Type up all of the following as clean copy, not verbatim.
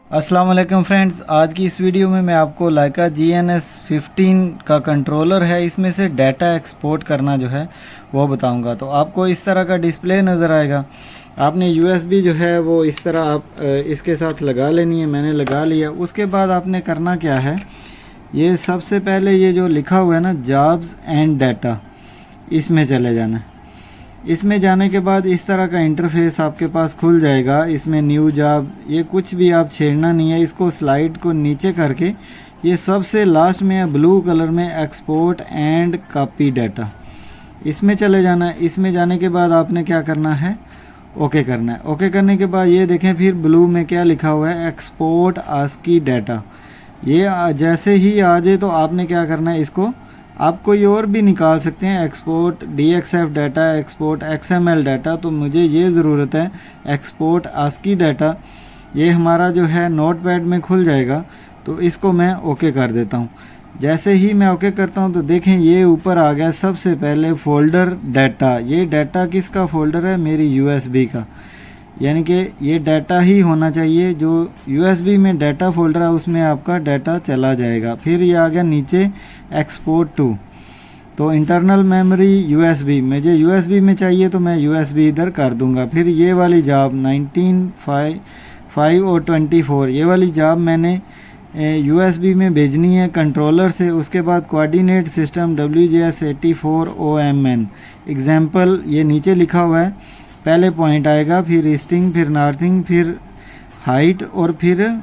अस्सलाम वालेकुम फ्रेंड्स, आज की इस वीडियो में मैं आपको लाइका GNS15 का कंट्रोलर है, इसमें से डाटा एक्सपोर्ट करना जो है वो बताऊंगा। तो आपको इस तरह का डिस्प्ले नज़र आएगा। आपने USB जो है वो इस तरह आप इसके साथ लगा लेनी है। मैंने लगा लिया। उसके बाद आपने करना क्या है, ये सबसे पहले ये जो लिखा हुआ है ना जॉब्स एंड डाटा, इसमें चले जाना है। इसमें जाने के बाद इस तरह का इंटरफेस आपके पास खुल जाएगा। इसमें न्यू जॉब, ये कुछ भी आप छेड़ना नहीं है। इसको स्लाइड को नीचे करके ये सबसे लास्ट में है ब्लू कलर में एक्सपोर्ट एंड कॉपी डाटा, इसमें चले जाना है। इसमें जाने के बाद आपने क्या करना है, ओके करना है। ओके करने के बाद ये देखें फिर ब्लू में क्या लिखा हुआ है, एक्सपोर्ट आस्की डाटा। ये जैसे ही आ जाए तो आपने क्या करना है, इसको आप कोई और भी निकाल सकते हैं, export DXF data, export XML data. तो मुझे ये ज़रूरत है एक्सपोर्ट आस्की डाटा। ये हमारा जो है नोटपैड में खुल जाएगा। तो इसको मैं ओके कर देता हूँ। जैसे ही मैं ओके करता हूँ तो देखें ये ऊपर आ गया सबसे पहले फ़ोल्डर डाटा। ये डाटा किसका फ़ोल्डर है, मेरी USB का, यानी कि ये डाटा ही होना चाहिए। जो USB में डाटा फोल्डर है उसमें आपका डाटा चला जाएगा। फिर ये आ गया नीचे एक्सपोर्ट टू, तो इंटरनल मेमोरी USB, मुझे USB में चाहिए तो मैं USB इधर कर दूंगा। फिर ये वाली जॉब 19.5 और 24, ये वाली जॉब मैंने USB में भेजनी है कंट्रोलर से। उसके बाद कोऑर्डिनेट सिस्टम WGS84OMN एग्जाम्पल, ये नीचे लिखा हुआ है। पहले पॉइंट आएगा, फिर ईस्टिंग, फिर नॉर्थिंग, फिर हाइट और फिर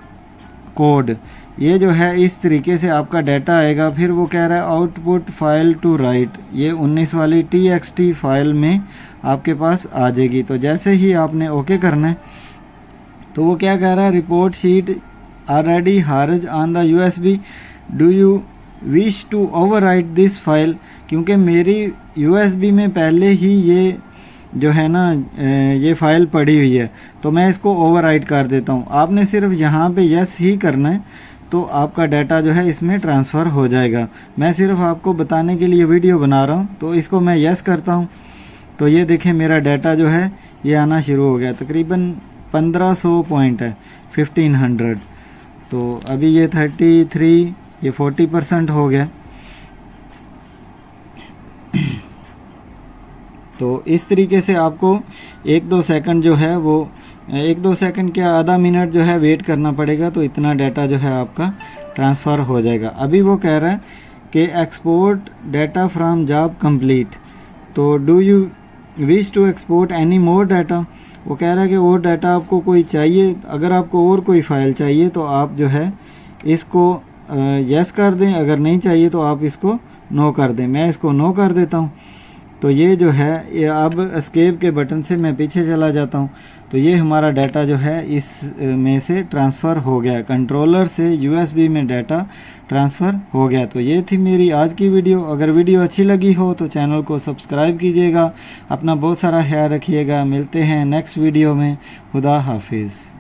कोड। ये जो है इस तरीके से आपका डाटा आएगा। फिर वो कह रहा है आउटपुट फाइल टू राइट, ये 19 वाली TXT फाइल में आपके पास आ जाएगी। तो जैसे ही आपने ओके करना है तो वो क्या कह रहा है, रिपोर्ट शीट ऑलरेडी हार्ज on the USB, do you wish to overwrite this file. क्योंकि मेरी USB में पहले ही ये जो है ना ये फ़ाइल पड़ी हुई है, तो मैं इसको ओवरराइट कर देता हूँ। आपने सिर्फ यहाँ पे यस ही करना है तो आपका डाटा जो है इसमें ट्रांसफ़र हो जाएगा। मैं सिर्फ आपको बताने के लिए वीडियो बना रहा हूँ। तो इसको मैं यस करता हूँ तो ये देखें मेरा डाटा जो है ये आना शुरू हो गया। तकरीबन 1500 पॉइंट है, 1500। तो अभी ये 33, ये 40% हो गया। तो इस तरीके से आपको 1-2 सेकंड जो है वो 1-2 सेकंड क्या आधा मिनट जो है वेट करना पड़ेगा। तो इतना डाटा जो है आपका ट्रांसफ़र हो जाएगा। अभी वो कह रहा है कि export data from job complete, तो do you wish to export any more data. वो कह रहा है कि और डाटा आपको कोई चाहिए। अगर आपको और कोई फ़ाइल चाहिए तो आप जो है इसको यस कर दें, अगर नहीं चाहिए तो आप इसको नो कर दें। मैं इसको नो कर देता हूँ। तो ये जो है ये अब एस्केप के बटन से मैं पीछे चला जाता हूँ। तो ये हमारा डाटा जो है इस में से ट्रांसफ़र हो गया, कंट्रोलर से USB में डाटा ट्रांसफ़र हो गया। तो ये थी मेरी आज की वीडियो। अगर वीडियो अच्छी लगी हो तो चैनल को सब्सक्राइब कीजिएगा। अपना बहुत सारा ख्याल रखिएगा। मिलते हैं नेक्स्ट वीडियो में। खुदा हाफिज़।